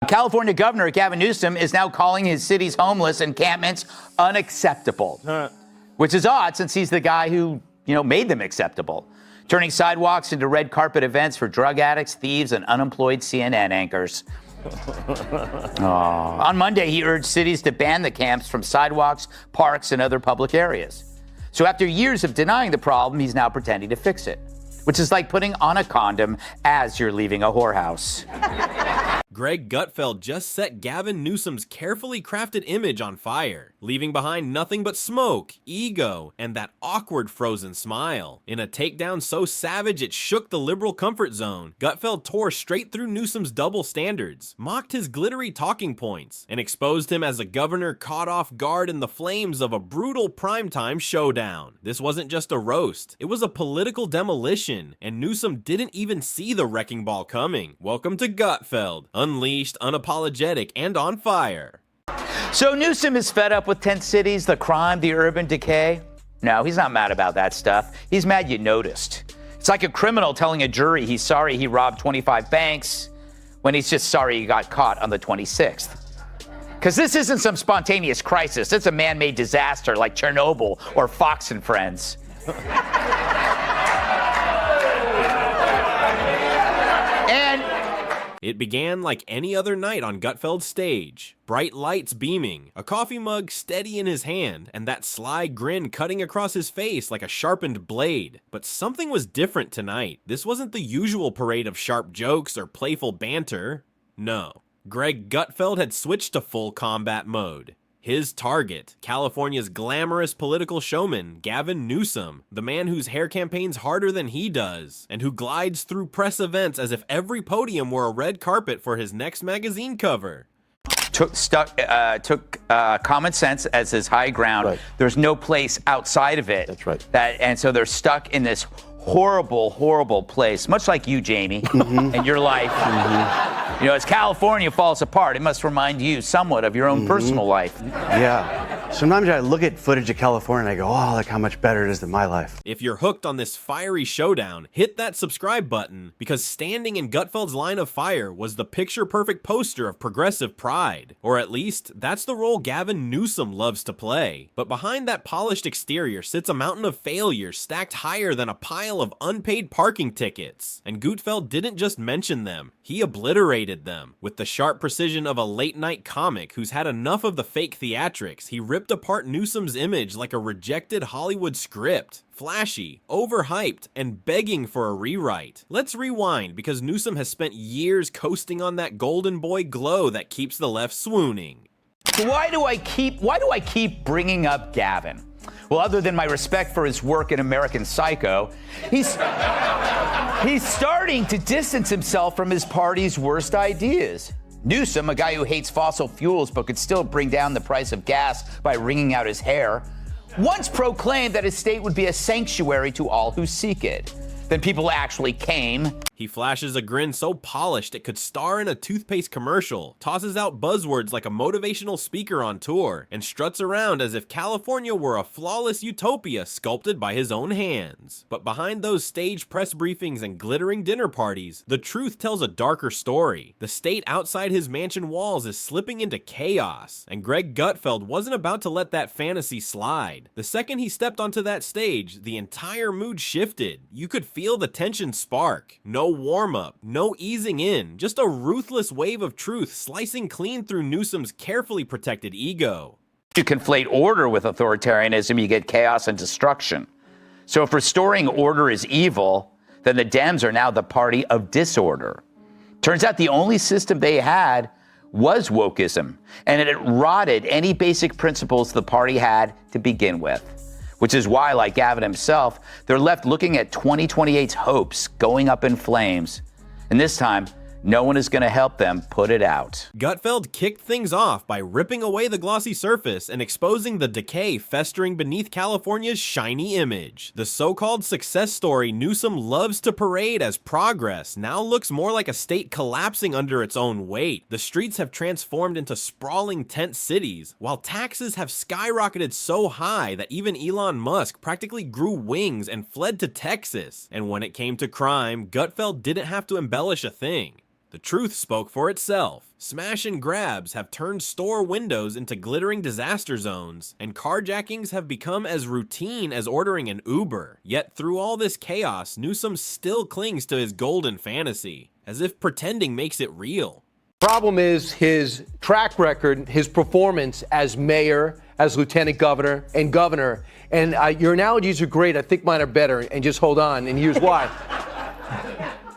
California Governor Gavin Newsom is now calling his city's homeless encampments unacceptable, which is odd since he's the guy who, made them acceptable, turning sidewalks into red carpet events for drug addicts, thieves, and unemployed CNN anchors. On Monday, he urged cities to ban the camps from sidewalks, parks, and other public areas. So after years of denying the problem, he's now pretending to fix it, which is like putting on a condom as you're leaving a whorehouse. Greg Gutfeld just set Gavin Newsom's carefully crafted image on fire, leaving behind nothing but smoke, ego, and that awkward frozen smile. In a takedown so savage it shook the liberal comfort zone, Gutfeld tore straight through Newsom's double standards, mocked his glittery talking points, and exposed him as a governor caught off guard in the flames of a brutal primetime showdown. This wasn't just a roast, it was a political demolition, and Newsom didn't even see the wrecking ball coming. Welcome to Gutfeld. Unleashed, unapologetic, and on fire. So Newsom is fed up with tent cities, the crime, the urban decay? No, he's not mad about that stuff. He's mad you noticed. It's like a criminal telling a jury he's sorry he robbed 25 banks when he's just sorry he got caught on the 26th. Because this isn't some spontaneous crisis. It's a man-made disaster like Chernobyl or Fox and Friends. It began like any other night on Gutfeld's stage. Bright lights beaming, a coffee mug steady in his hand, and that sly grin cutting across his face like a sharpened blade. But something was different tonight. This wasn't the usual parade of sharp jokes or playful banter. No. Greg Gutfeld had switched to full combat mode. His target, California's glamorous political showman, Gavin Newsom, the man whose hair campaigns harder than he does, and who glides through press events as if every podium were a red carpet for his next magazine cover. Took common sense as his high ground. Right. There's no place outside of it. That's right. And so they're stuck in this horrible, horrible place, much like you, Jamie, and your life. As California falls apart, it must remind you somewhat of your own personal life. Yeah. Sometimes I look at footage of California and I go, oh, look how much better it is than my life. If you're hooked on this fiery showdown, hit that subscribe button, because standing in Gutfeld's line of fire was the picture-perfect poster of progressive pride. Or at least, that's the role Gavin Newsom loves to play. But behind that polished exterior sits a mountain of failure stacked higher than a pile of unpaid parking tickets. And Gutfeld didn't just mention them, he obliterated them. With the sharp precision of a late-night comic who's had enough of the fake theatrics, he ripped apart Newsom's image like a rejected Hollywood script. Flashy, overhyped, and begging for a rewrite. Let's rewind, because Newsom has spent years coasting on that golden boy glow that keeps the left swooning. Why do I keep bringing up Gavin? Well, other than my respect for his work in American Psycho, he's starting to distance himself from his party's worst ideas. Newsom, a guy who hates fossil fuels but could still bring down the price of gas by wringing out his hair, once proclaimed that his state would be a sanctuary to all who seek it. Then people actually came. He flashes a grin so polished it could star in a toothpaste commercial, tosses out buzzwords like a motivational speaker on tour, and struts around as if California were a flawless utopia sculpted by his own hands. But behind those staged press briefings and glittering dinner parties, the truth tells a darker story. The state outside his mansion walls is slipping into chaos, and Greg Gutfeld wasn't about to let that fantasy slide. The second he stepped onto that stage, the entire mood shifted. You could feel the tension spark. No warm-up, no easing in, just a ruthless wave of truth slicing clean through Newsom's carefully protected ego. You conflate order with authoritarianism, you get chaos and destruction. So if restoring order is evil, then the Dems are now the party of disorder. Turns out the only system they had was wokeism, and it rotted any basic principles the party had to begin with. Which is why, like Gavin himself, they're left looking at 2028's hopes going up in flames. And this time, no one is going to help them put it out. Gutfeld kicked things off by ripping away the glossy surface and exposing the decay festering beneath California's shiny image. The so-called success story Newsom loves to parade as progress now looks more like a state collapsing under its own weight. The streets have transformed into sprawling tent cities, while taxes have skyrocketed so high that even Elon Musk practically grew wings and fled to Texas. And when it came to crime, Gutfeld didn't have to embellish a thing. The truth spoke for itself. Smash and grabs have turned store windows into glittering disaster zones, and carjackings have become as routine as ordering an Uber. Yet through all this chaos, Newsom still clings to his golden fantasy, as if pretending makes it real. Problem is his track record, his performance as mayor, as lieutenant governor, and governor. And your analogies are great. I think mine are better. And just hold on, and here's why.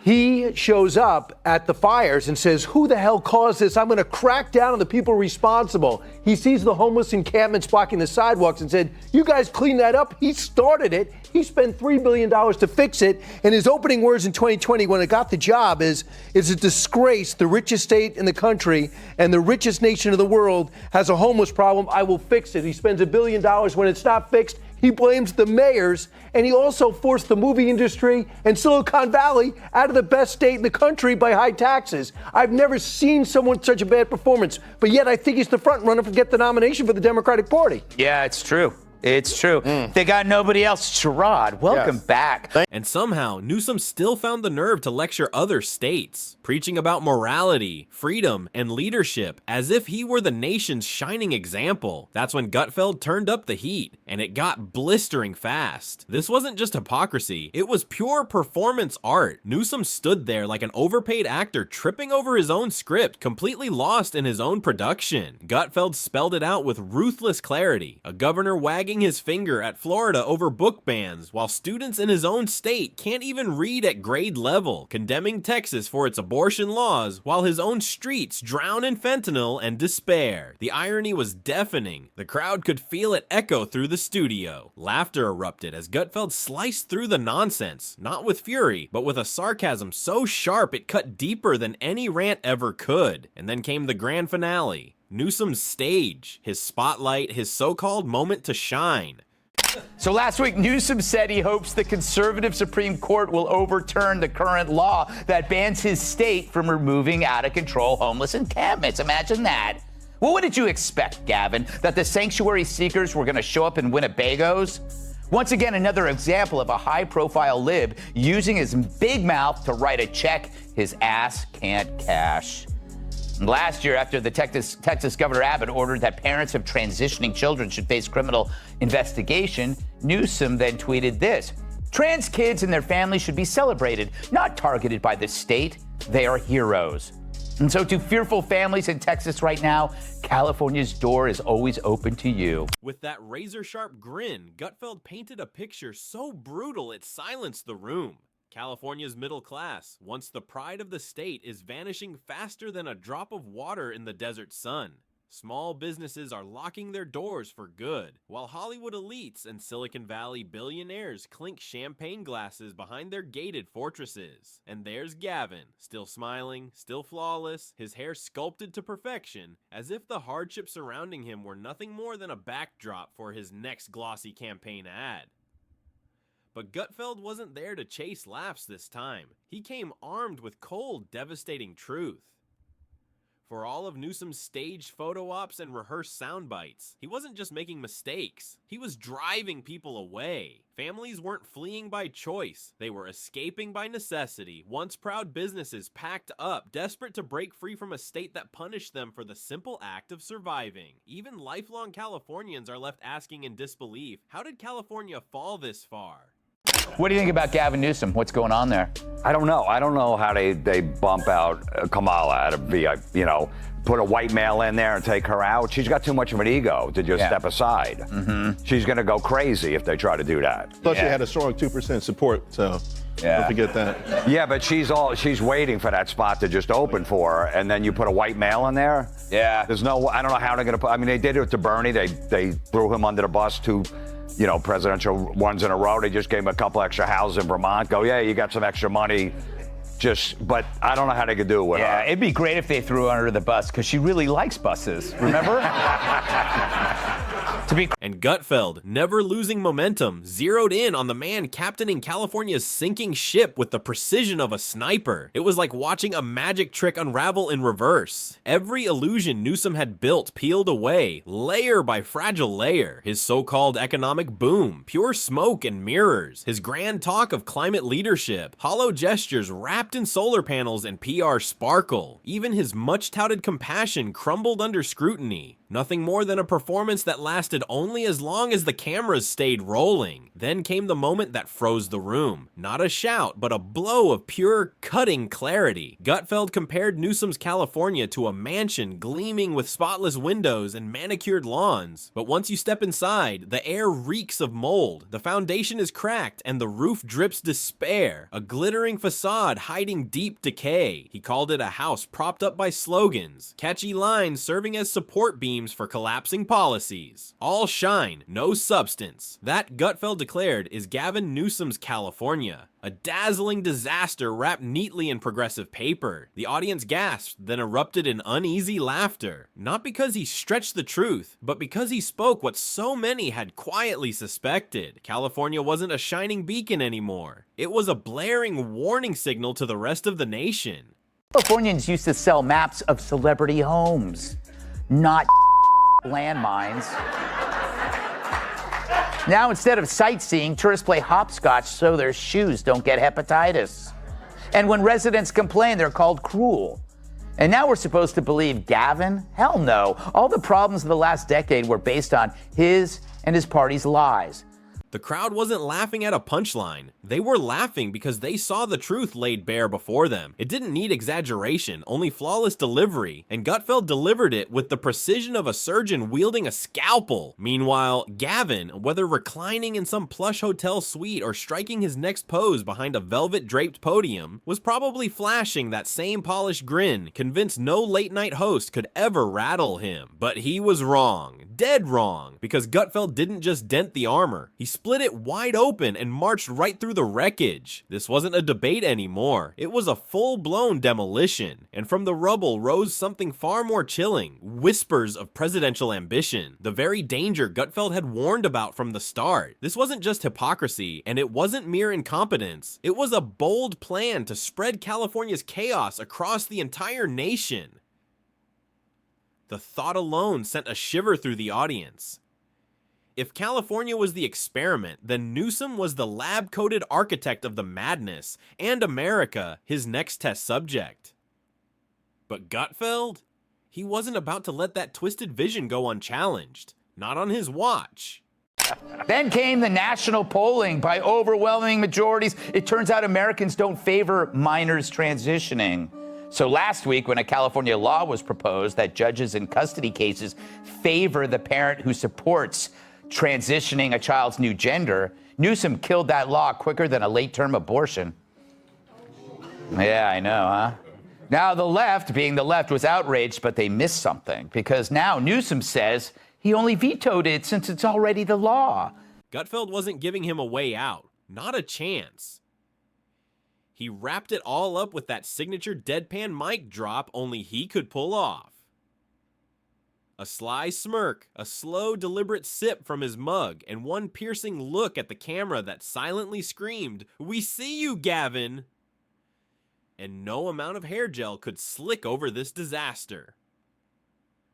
He shows up at the fires and says, who the hell caused this? I'm going to crack down on the people responsible. He sees the homeless encampments blocking the sidewalks and said, you guys clean that up. He started it. He spent $3 billion to fix it. And his opening words in 2020 when it got the job is, it's a disgrace. The richest state in the country and the richest nation of the world has a homeless problem. I will fix it. He spends $1 billion. When it's not fixed, he blames the mayors, and he also forced the movie industry and Silicon Valley out of the best state in the country by high taxes. I've never seen someone with such a bad performance, but yet I think he's the front runner to get the nomination for the Democratic Party. Yeah, it's true. It's true. They got nobody else. Sherrod, welcome back. And somehow, Newsom still found the nerve to lecture other states, preaching about morality, freedom, and leadership, as if he were the nation's shining example. That's when Gutfeld turned up the heat, and it got blistering fast. This wasn't just hypocrisy, it was pure performance art. Newsom stood there like an overpaid actor tripping over his own script, completely lost in his own production. Gutfeld spelled it out with ruthless clarity, a governor wagging his finger at Florida over book bans, while students in his own state can't even read at grade level, condemning Texas for its abortion laws, while his own streets drown in fentanyl and despair. The irony was deafening. The crowd could feel it echo through the studio. Laughter erupted as Gutfeld sliced through the nonsense, not with fury, but with a sarcasm so sharp it cut deeper than any rant ever could. And then came the grand finale. Newsom's stage, his spotlight, his so-called moment to shine. So last week, Newsom said he hopes the conservative Supreme Court will overturn the current law that bans his state from removing out-of-control homeless encampments. Imagine that. Well, what did you expect, Gavin? That the sanctuary seekers were going to show up in Winnebagos? Once again, another example of a high-profile lib using his big mouth to write a check his ass can't cash. Last year, after the Texas Governor Abbott ordered that parents of transitioning children should face criminal investigation, Newsom then tweeted this: trans kids and their families should be celebrated, not targeted by the state. They are heroes. And so to fearful families in Texas right now, California's door is always open to you. With that razor-sharp grin, Gutfeld painted a picture so brutal it silenced the room. California's middle class, once the pride of the state, is vanishing faster than a drop of water in the desert sun. Small businesses are locking their doors for good, while Hollywood elites and Silicon Valley billionaires clink champagne glasses behind their gated fortresses. And there's Gavin, still smiling, still flawless, his hair sculpted to perfection, as if the hardships surrounding him were nothing more than a backdrop for his next glossy campaign ad. But Gutfeld wasn't there to chase laughs this time. He came armed with cold, devastating truth. For all of Newsom's staged photo ops and rehearsed sound bites, he wasn't just making mistakes. He was driving people away. Families weren't fleeing by choice. They were escaping by necessity. Once proud businesses packed up, desperate to break free from a state that punished them for the simple act of surviving. Even lifelong Californians are left asking in disbelief, how did California fall this far? What do you think about Gavin Newsom? What's going on there? I don't know. I don't know how they bump out Kamala out of VIP, put a white male in there and take her out. She's got too much of an ego to just step aside. She's going to go crazy if they try to do that. Plus, she had a strong 2% support, so don't forget that. Yeah, but she's waiting for that spot to just open for her, and then you put a white male in there? Yeah. I don't know how they're going to put, they did it to Bernie. They threw him under the bus two presidential ones in a row. They just gave him a couple extra houses in Vermont. Go, yeah, you got some extra money. But I don't know how they could do it with her. Yeah, it'd be great if they threw her under the bus because she really likes buses. Remember? And Gutfeld, never losing momentum, zeroed in on the man captaining California's sinking ship with the precision of a sniper. It was like watching a magic trick unravel in reverse. Every illusion Newsom had built peeled away, layer by fragile layer. His so-called economic boom, pure smoke and mirrors. His grand talk of climate leadership, hollow gestures wrapped in solar panels and PR sparkle. Even his much-touted compassion crumbled under scrutiny. Nothing more than a performance that lasted only as long as the cameras stayed rolling. Then came the moment that froze the room. Not a shout, but a blow of pure, cutting clarity. Gutfeld compared Newsom's California to a mansion gleaming with spotless windows and manicured lawns. But once you step inside, the air reeks of mold, the foundation is cracked, and the roof drips despair. A glittering facade hiding deep decay. He called it a house propped up by slogans, catchy lines serving as support beams for collapsing policies. All shine, no substance. That, Gutfeld declared, is Gavin Newsom's California. A dazzling disaster wrapped neatly in progressive paper. The audience gasped, then erupted in uneasy laughter. Not because he stretched the truth, but because he spoke what so many had quietly suspected. California wasn't a shining beacon anymore. It was a blaring warning signal to the rest of the nation. Californians used to sell maps of celebrity homes, not landmines. Now, instead of sightseeing, tourists play hopscotch so their shoes don't get hepatitis. And when residents complain, they're called cruel. And now we're supposed to believe Gavin? Hell no. All the problems of the last decade were based on his and his party's lies. The crowd wasn't laughing at a punchline. They were laughing because they saw the truth laid bare before them. It didn't need exaggeration, only flawless delivery, and Gutfeld delivered it with the precision of a surgeon wielding a scalpel. Meanwhile, Gavin, whether reclining in some plush hotel suite or striking his next pose behind a velvet-draped podium, was probably flashing that same polished grin, convinced no late-night host could ever rattle him. But he was wrong. Dead wrong, because Gutfeld didn't just dent the armor. He split it wide open and marched right through the wreckage. This wasn't a debate anymore. It was a full-blown demolition. And from the rubble rose something far more chilling. Whispers of presidential ambition. The very danger Gutfeld had warned about from the start. This wasn't just hypocrisy, and it wasn't mere incompetence. It was a bold plan to spread California's chaos across the entire nation. The thought alone sent a shiver through the audience. If California was the experiment, then Newsom was the lab-coated architect of the madness, and America, his next test subject. But Gutfeld? He wasn't about to let that twisted vision go unchallenged. Not on his watch. Then came the national polling by overwhelming majorities. It turns out Americans don't favor minors transitioning. So last week, when a California law was proposed that judges in custody cases favor the parent who supports transitioning a child's new gender, Newsom killed that law quicker than a late-term abortion. Yeah, I know, huh? Now the left, being the left, was outraged, but they missed something, because now Newsom says he only vetoed it since it's already the law. Gutfeld wasn't giving him a way out. Not a chance. He wrapped it all up with that signature deadpan mic drop only he could pull off. A sly smirk, a slow, deliberate sip from his mug, and one piercing look at the camera that silently screamed, "We see you, Gavin!" And no amount of hair gel could slick over this disaster.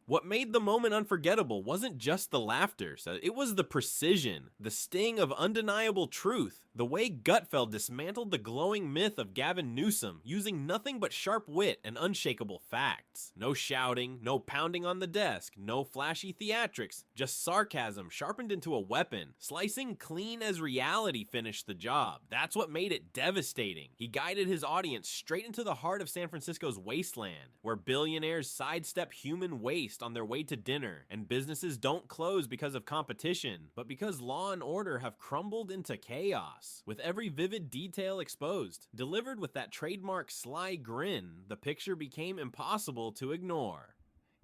What made the moment unforgettable wasn't just the laughter, it was the precision, the sting of undeniable truth, the way Gutfeld dismantled the glowing myth of Gavin Newsom using nothing but sharp wit and unshakable facts. No shouting, no pounding on the desk, no flashy theatrics, just sarcasm sharpened into a weapon. Slicing clean as reality finished the job. That's what made it devastating. He guided his audience straight into the heart of San Francisco's wasteland, where billionaires sidestep human waste on their way to dinner, and businesses don't close because of competition, but because law and order have crumbled into chaos. With every vivid detail exposed, delivered with that trademark sly grin, the picture became impossible to ignore.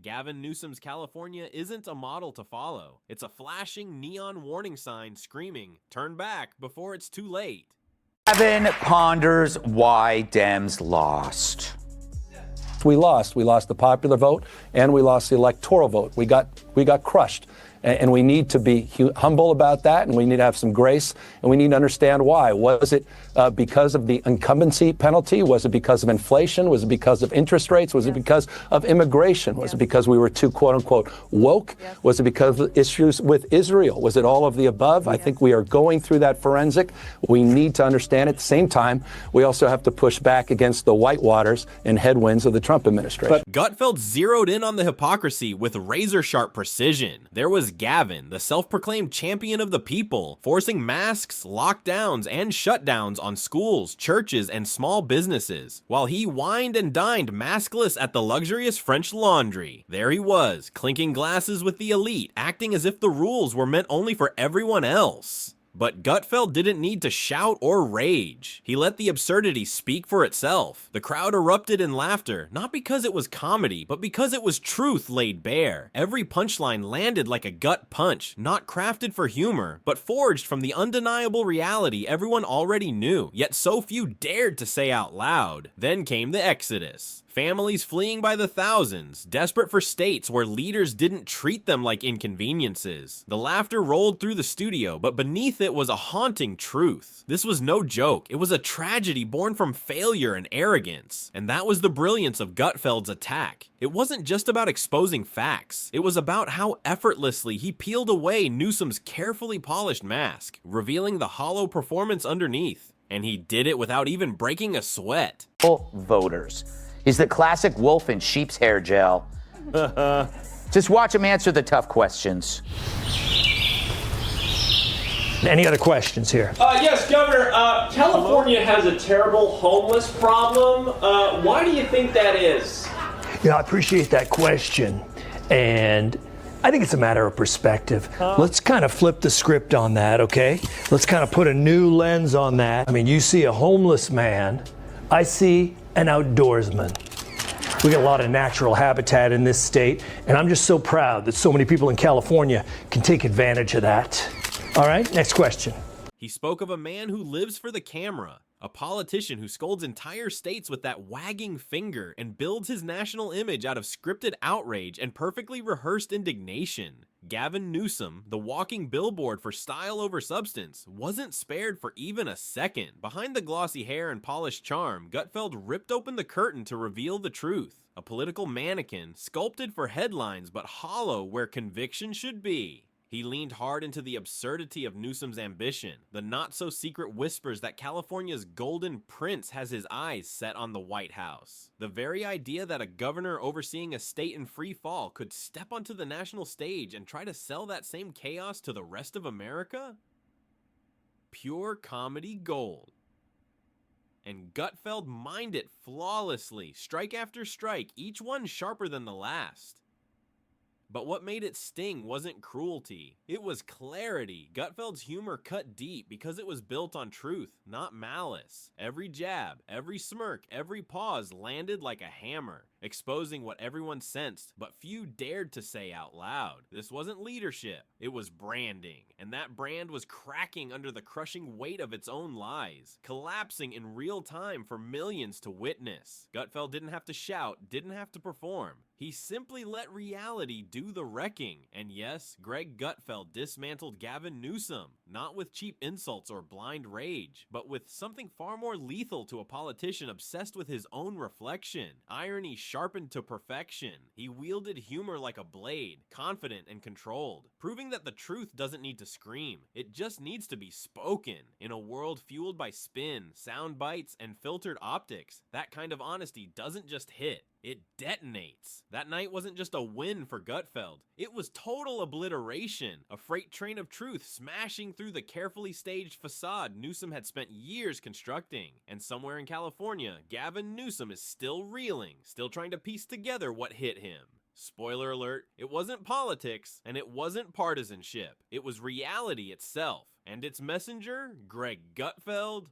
Gavin Newsom's California isn't a model to follow. It's a flashing neon warning sign screaming, "Turn back before it's too late." Gavin ponders why Dems lost. We lost the popular vote and we lost the electoral vote. We got crushed. And we need to be humble about that, and we need to have some grace, and we need to understand why. Was it because of the incumbency penalty? Was it because of inflation? Was it because of interest rates? Was it because of immigration? Was it because we were too, quote unquote, woke? Was it because of issues with Israel? Was it all of the above? I think we are going through that forensic. We need to understand it. At the same time, we also have to push back against the whitewaters and headwinds of the Trump administration. Gutfeld zeroed in on the hypocrisy with razor-sharp precision. There was Gavin, the self-proclaimed champion of the people, forcing masks, lockdowns, and shutdowns on schools, churches, and small businesses, while he wined and dined maskless at the luxurious French Laundry. There he was, clinking glasses with the elite, acting as if the rules were meant only for everyone else. But Gutfeld didn't need to shout or rage. He let the absurdity speak for itself. The crowd erupted in laughter, not because it was comedy, but because it was truth laid bare. Every punchline landed like a gut punch, not crafted for humor, but forged from the undeniable reality everyone already knew, yet so few dared to say out loud. Then came the exodus. Families fleeing by the thousands, desperate for states where leaders didn't treat them like inconveniences. The laughter rolled through the studio, but beneath it was a haunting truth. This was no joke. It was a tragedy born from failure and arrogance. And that was the brilliance of Gutfeld's attack. It wasn't just about exposing facts. It was about how effortlessly he peeled away Newsom's carefully polished mask, revealing the hollow performance underneath. And he did it without even breaking a sweat. Voters. He's the classic wolf in sheep's hair gel. Just watch him answer the tough questions. Any other questions here? Yes, Governor. California has a terrible homeless problem. Why do you think that is? Yeah, I appreciate that question. And I think it's a matter of perspective. Let's kind of flip the script on that, okay? Let's kind of put a new lens on that. I mean, you see a homeless man, I see an outdoorsman. We got a lot of natural habitat in this state, and I'm just so proud that so many people in California can take advantage of that. All right, next question. He spoke of a man who lives for the camera, a politician who scolds entire states with that wagging finger and builds his national image out of scripted outrage and perfectly rehearsed indignation. Gavin Newsom, the walking billboard for style over substance, wasn't spared for even a second. Behind the glossy hair and polished charm, Gutfeld ripped open the curtain to reveal the truth. A political mannequin, sculpted for headlines but hollow where conviction should be. He leaned hard into the absurdity of Newsom's ambition, the not-so-secret whispers that California's golden prince has his eyes set on the White House. The very idea that a governor overseeing a state in free fall could step onto the national stage and try to sell that same chaos to the rest of America? Pure comedy gold. And Gutfeld mined it flawlessly, strike after strike, each one sharper than the last. But what made it sting wasn't cruelty. It was clarity. Gutfeld's humor cut deep because it was built on truth, not malice. Every jab, every smirk, every pause landed like a hammer, exposing what everyone sensed, but few dared to say out loud. This wasn't leadership, it was branding. And that brand was cracking under the crushing weight of its own lies, collapsing in real time for millions to witness. Gutfeld didn't have to shout, didn't have to perform. He simply let reality do the wrecking. And yes, Greg Gutfeld dismantled Gavin Newsom, not with cheap insults or blind rage, but with something far more lethal to a politician obsessed with his own reflection. Irony sharpened to perfection. He wielded humor like a blade, confident and controlled, proving that the truth doesn't need to scream. It just needs to be spoken. In a world fueled by spin, sound bites, and filtered optics, that kind of honesty doesn't just hit. It detonates. That night wasn't just a win for Gutfeld. It was total obliteration. A freight train of truth smashing through the carefully staged facade Newsom had spent years constructing. And somewhere in California, Gavin Newsom is still reeling, still trying to piece together what hit him. Spoiler alert, it wasn't politics, and it wasn't partisanship. It was reality itself. And its messenger, Greg Gutfeld,